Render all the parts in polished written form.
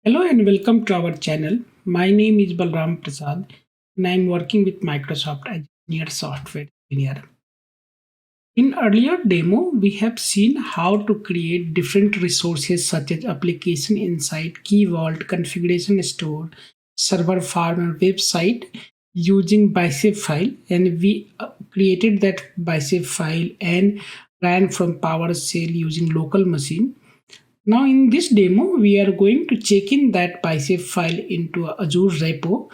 Hello and welcome to our channel. My name is Balram Prasad and I am working with Microsoft as Senior Software Engineer. In earlier demo, we have seen how to create different resources such as application insight, key vault, configuration store, server farm and website using Bicep file, and we created that Bicep file and ran from PowerShell using local machine. Now in this demo, we are going to check in that Bicep file into Azure repo,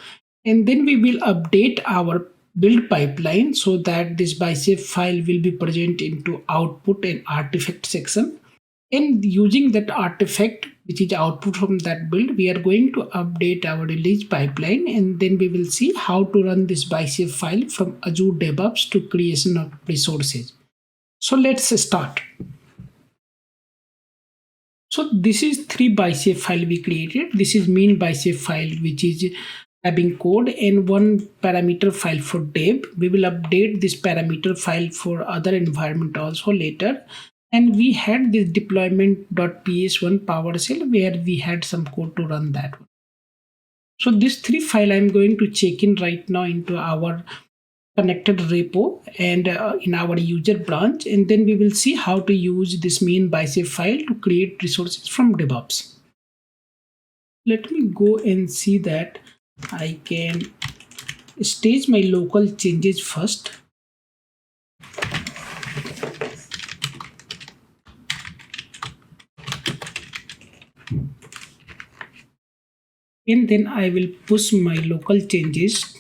and then we will update our build pipeline so that this Bicep file will be present into output and artifact section. And using that artifact, which is output from that build, we are going to update our release pipeline, and then we will see how to run this Bicep file from Azure DevOps to creation of resources. So let's start. So this is three Bicep file we created. This is main Bicep file, which is having code, and one parameter file for dev. We will update this parameter file for other environment also later. And we had this deployment.ps1 PowerShell where we had some code to run that one. So this three file I'm going to check in right now into our connected repo and in our user branch, and then we will see how to use this main Bicep file to create resources from DevOps. Let me go and see that I can stage my local changes first. And then I will push my local changes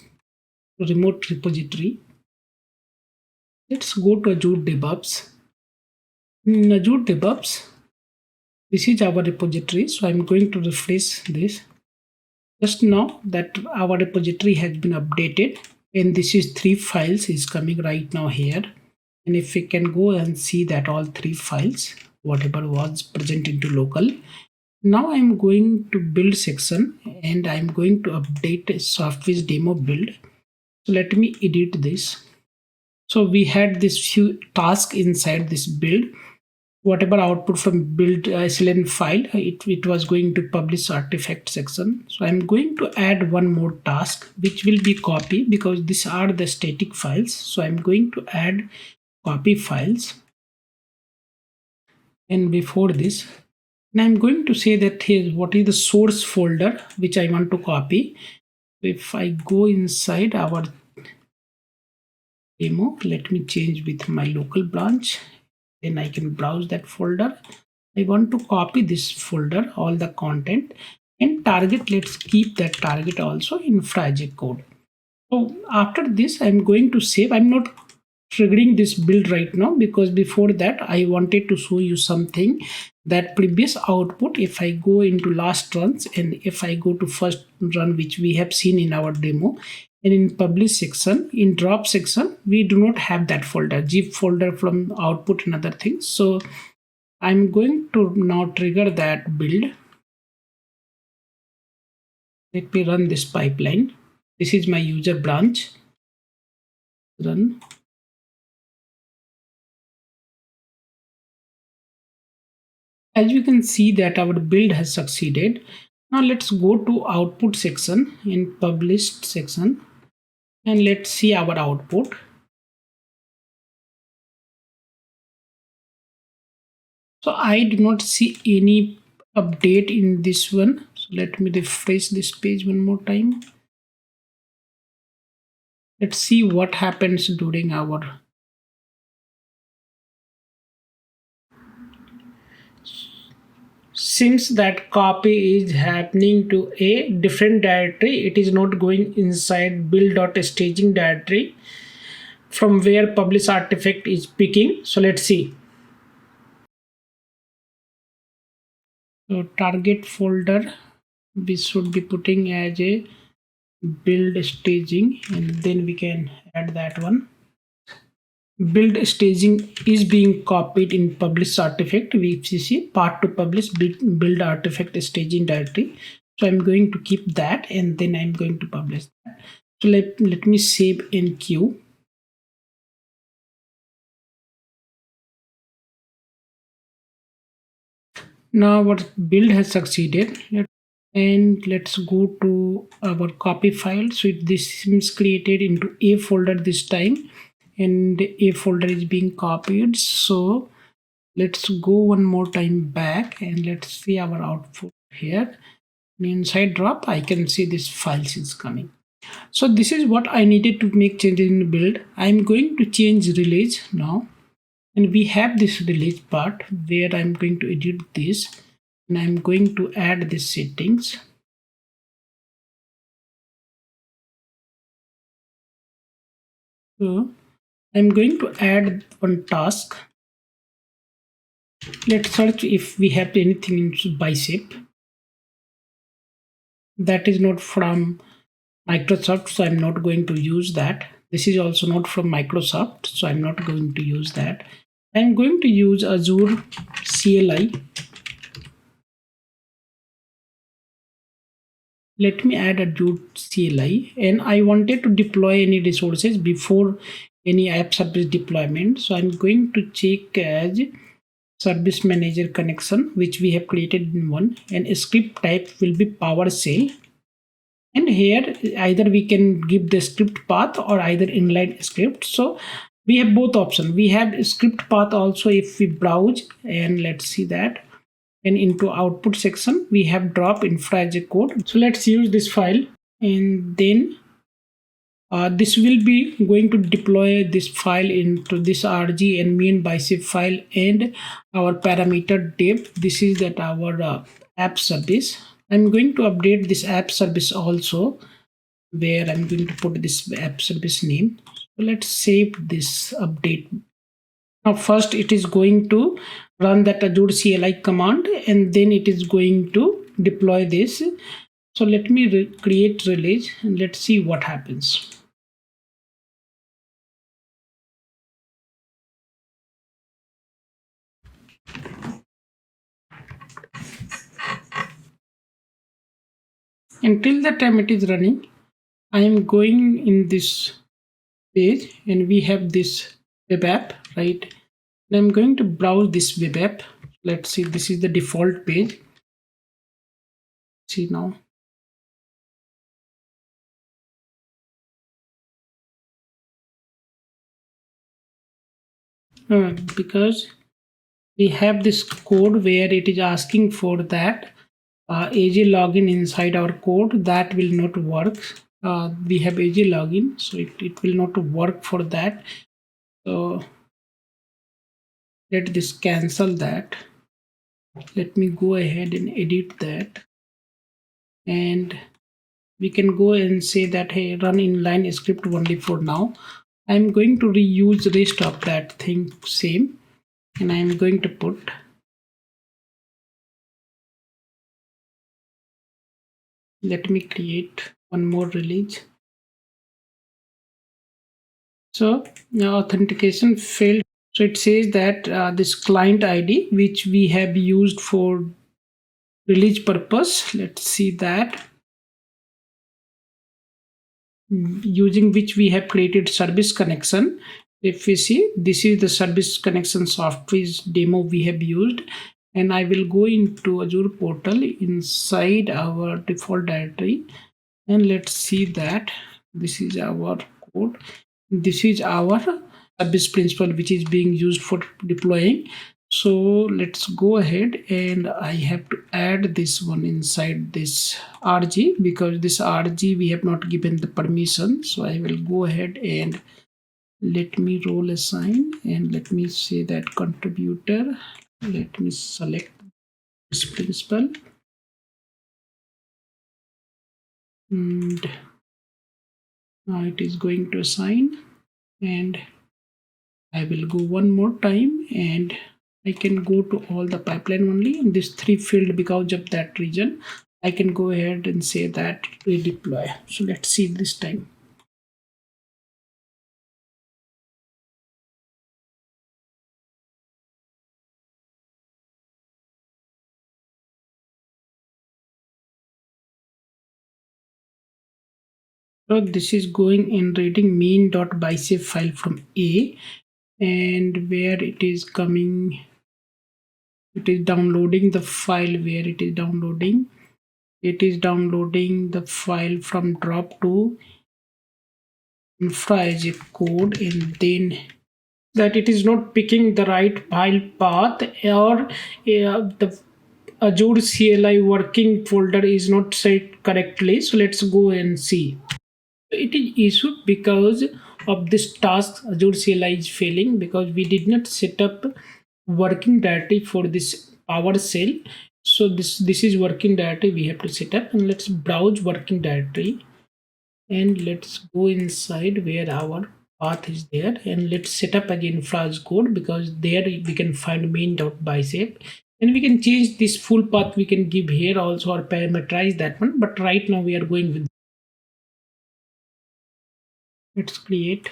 to remote repository. Let's go to Azure DevOps. In Azure DevOps, this is our repository. So I'm going to refresh this. Just now that our repository has been updated, and this is three files is coming right now here. And if we can go and see that all three files, whatever was present into local. Now I'm going to build section and I'm going to update Softwiz demo build. So let me edit this. So we had this few tasks inside this build. Whatever output from build SLN file, it was going to publish artifact section. So I'm going to add one more task, which will be copy, because these are the static files. So I'm going to add copy files. And before this, and I'm going to say that here what is the source folder which I want to copy. If I go inside our demo, let me change with my local branch, then I can browse that folder. I want to copy this folder, all the content, and target, let's keep that target also in Fragic code. So after this, I'm going to save. I'm not triggering this build right now because before that I wanted to show you something, that previous output, if I go into last runs and if I go to first run, which we have seen in our demo, and in publish section, in drop section, we do not have that folder, zip folder from output and other things. So I'm going to now trigger that build. Let me run this pipeline. This is my user branch. Run. As you can see that our build has succeeded. Now let's go to output section in published section and let's see our output. So I do not see any update in this one. So let me refresh this page one more time. Let's see what happens during our since that copy is happening to a different directory, it is not going inside build.staging directory from where publish artifact is picking. So let's see. So target folder we should be putting as a build staging, and then we can add that one. Build staging is being copied in publish artifact VCC part to publish build artifact staging directory. So I'm going to keep that and then I'm going to publish that. So let me save in queue. Now our build has succeeded and let's go to our copy file. So this is created into a folder this time, and a folder is being copied. So let's go one more time back and let's see our output here. Inside drop, I can see this files is coming. So this is what I needed to make changes in the build. I'm going to change release now, and we have this release part where I'm going to edit this, and I'm going to add these settings. So I'm going to add one task. Let's search if we have anything in Bicep. That is not from Microsoft, so I'm not going to use that. This is also not from Microsoft, so I'm not going to use that. I'm going to use Azure CLI. Let me add Azure CLI, and I wanted to deploy any resources before any app service deployment. So I'm going to check as service manager connection, which we have created in one, and a script type will be PowerShell. And here either we can give the script path or either inline script. So we have both options. We have a script path also if we browse, and let's see that. And into output section we have drop infra as a code. So let's use this file, and then this will be going to deploy this file into this rg and main bicep file and our parameter dev. This is that our app service. I'm going to update this app service also, where I'm going to put this app service name. So let's save this update. Now first it is going to run that Azure CLI command, and then it is going to deploy this. So let me create release and let's see what happens. Until the time it is running, I am going in this page, and we have this web app, right? And I'm going to browse this web app. Let's see, this is the default page. See now. Because we have this code where it is asking for that AJ login inside our code, that will not work. We have AJ login, so it will not work for that. So let this cancel that. Let me go ahead and edit that, and we can go and say that, hey, run inline script only for now. I'm going to reuse rest of that thing same, and I'm going to put let me create one more release. So now authentication failed. So it says that this client ID which we have used for release purpose, let's see that, using which we have created service connection. If we see, this is the service connection software demo we have used, and I will go into Azure portal inside our default directory, and let's see that this is our code. This is our service principal which is being used for deploying. So let's go ahead, and I have to add this one inside this rg, because this rg we have not given the permission. So I will go ahead and let me role assign, and let me say that contributor, let me select this principal, and now it is going to assign, and I will go one more time, and I can go to all the pipeline only in this 3 field because of that region. I can go ahead and say that redeploy. So let's see this time. So this is going and reading main.bicep file from A, and where it is coming, it is downloading the file where it is downloading. It is downloading the file from drop to infra as a code, and then that it is not picking the right file path, or the Azure CLI working folder is not set correctly. So let's go and see. It is issued because of this task. Azure CLI is failing because we did not set up working directory for this PowerShell. So this is working directory we have to set up, and let's browse working directory, and let's go inside where our path is there, and let's set up again infra as code, because there we can find main.bicep, and we can change this full path we can give here also, or parameterize that one, but right now we are going with. Let's create.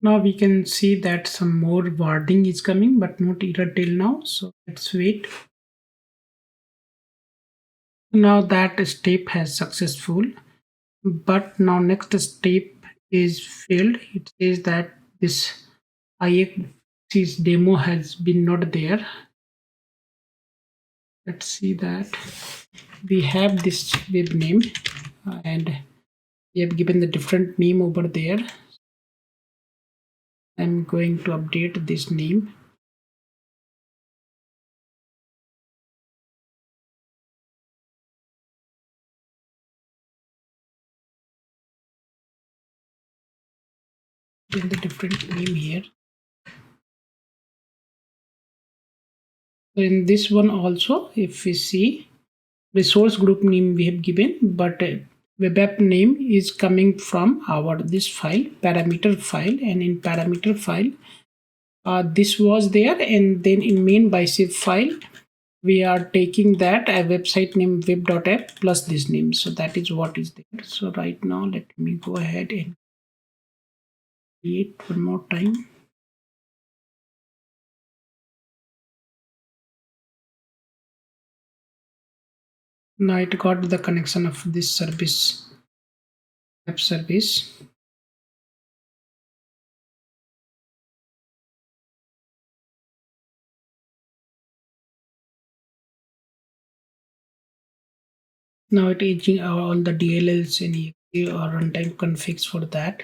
Now we can see that some more wording is coming, but not error till now, so let's wait. Now that step has successful, but now next step is failed. It says that this IX's demo has been not there. Let's see that we have this web name, and we have given the different name over there. I'm going to update this name. In the different name here. So in this one also, if we see, resource group name we have given, but web app name is coming from our this file, parameter file, and in parameter file this was there, and then in main bicep file we are taking that a website name web.app plus this name, so that is what is there. So right now let me go ahead and create one more time. Now it got the connection of this service, app service. Now it is all the DLLs and EXE or runtime configs for that.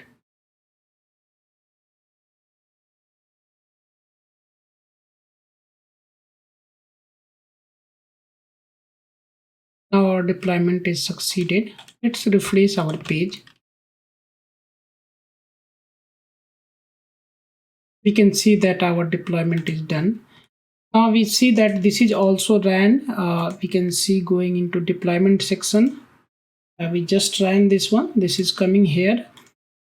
Now our deployment is succeeded. Let's refresh our page. We can see that our deployment is done. Now we see that this is also ran. We can see going into deployment section. We just ran this one. This is coming here.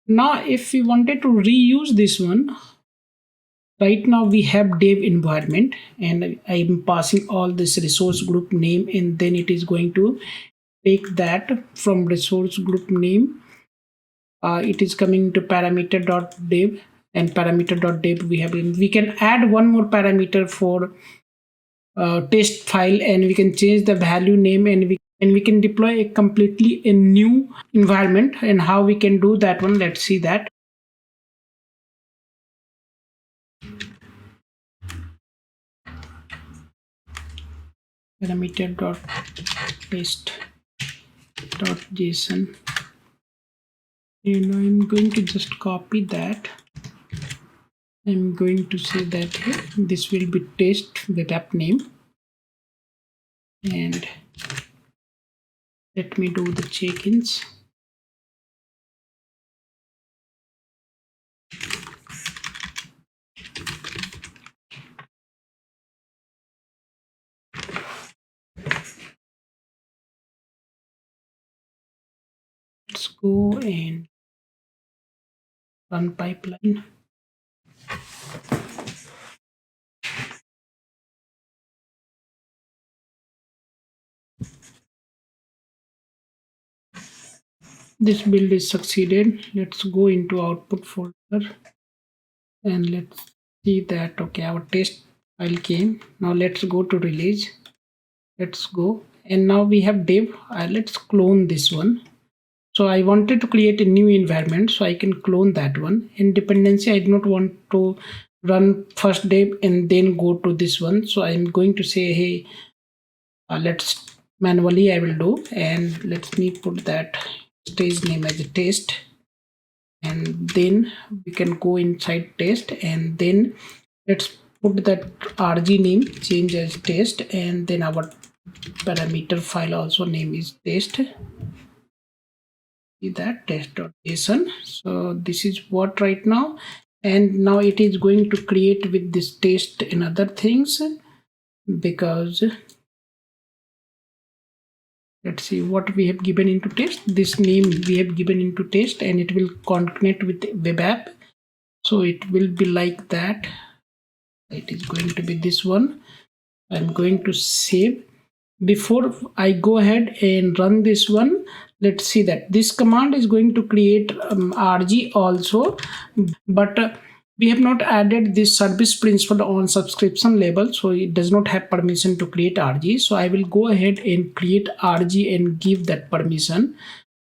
Now if we wanted to reuse this one, right now we have dev environment, and I am passing all this resource group name, and then it is going to take that from resource group name. It is coming to parameter.dev, and parameter.dev we can add one more parameter for test file, and we can change the value name, and we can deploy a completely a new environment. And how we can do that one, let's see that. Parameter.test.json, and I'm going to just copy that. I'm going to say that here this will be test web app name, and let me do the check-ins. Let's go and run pipeline. This build is succeeded. Let's go into output folder, and let's see that okay, our test file came. Now let's go to release. Let's go, and now we have dev. Let's clone this one. So I wanted to create a new environment, so I can clone that one. In dependency, I do not want to run first day and then go to this one. So I'm going to say, hey, let's manually I will do, and let me put that stage name as a test, and then we can go inside test, and then let's put that rg name change as test, and then our parameter file also name is test. See that test.json. So this is what right now, and now it is going to create with this test and other things, because let's see what we have given into test. This name we have given into test, and it will connect with web app, so it will be like that. It is going to be this one. I'm going to save. Before I go ahead and run this one, let's see that this command is going to create rg also, but we have not added this service principal on subscription level, so it does not have permission to create rg. So I will go ahead and create rg and give that permission.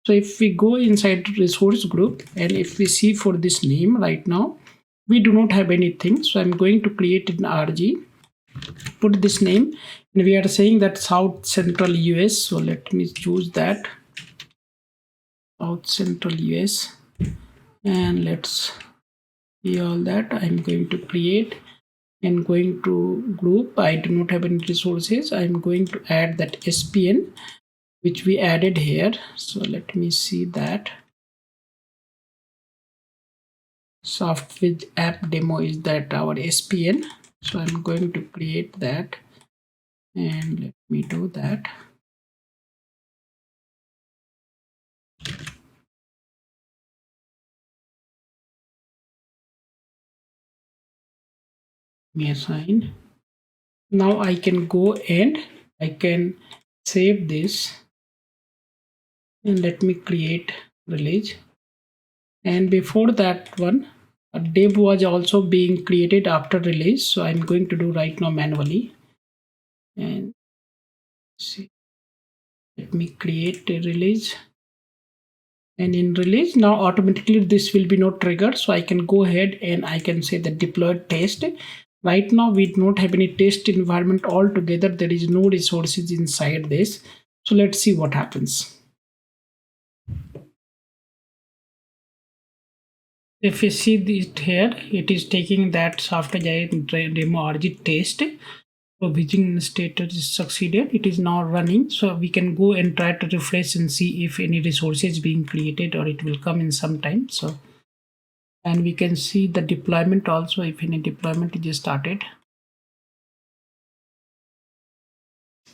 So if we go inside resource group, and if we see for this name right now, we do not have anything. So I'm going to create an rg, put this name, and we are saying that South Central US. So let me choose that South Central US, and let's see all that. I'm going to create and going to group. I do not have any resources. I'm going to add that SPN which we added here. So let me see that software app demo is that our SPN. So I'm going to create that, and let me do that. Me assign. Now I can go and I can save this, and let me create release. And before that one, a dev was also being created after release. So I'm going to do right now manually, and see, let me create a release. And in release now automatically this will be not triggered, so I can go ahead and I can say the deployed test. Right now we don't have any test environment altogether. There is no resources inside this. So let's see what happens. If you see it here, it is taking that software demo rg test. So vision status is succeeded. It is now running. So we can go and try to refresh and see if any resources being created, or it will come in some time. So, and we can see the deployment also, if any deployment is started.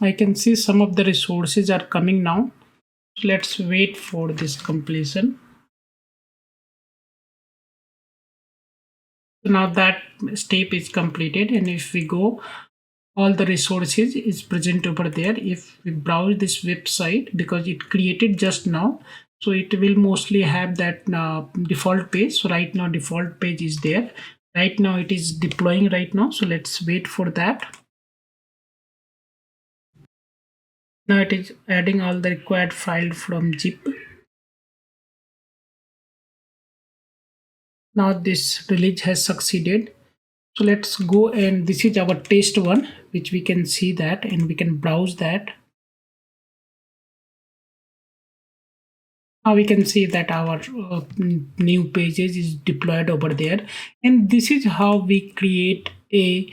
I can see some of the resources are coming now. So let's wait for this completion. So now that step is completed, and if we go, all the resources is present over there. If we browse this website, because it created just now, so it will mostly have that default page. So right now default page is there. Right now it is deploying right now. So let's wait for that. Now it is adding all the required file from zip. Now this release has succeeded. So let's go, and this is our test one, which we can see that, and we can browse that. Now we can see that our new pages is deployed over there, and this is how we create a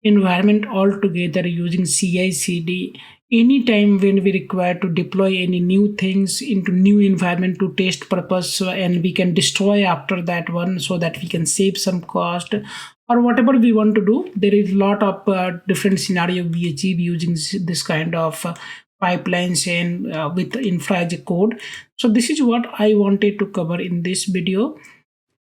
environment altogether using CI/CD. Anytime when we require to deploy any new things into new environment to test purpose, and we can destroy after that one, so that we can save some cost or whatever we want to do. There is a lot of different scenario we achieve using this kind of pipelines and with infra as a code. So this is what I wanted to cover in this video.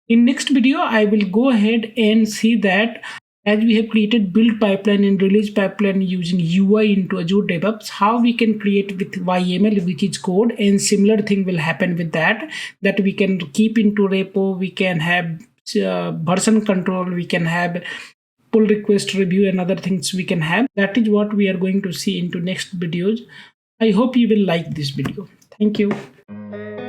In next video I will go ahead and see that as we have created build pipeline and release pipeline using UI into Azure DevOps, how we can create with YML, which is code, and similar thing will happen with that we can keep into repo, we can have version control, we can have pull request review, and other things we can have. That is what we are going to see into next videos. I hope you will like this video. Thank you.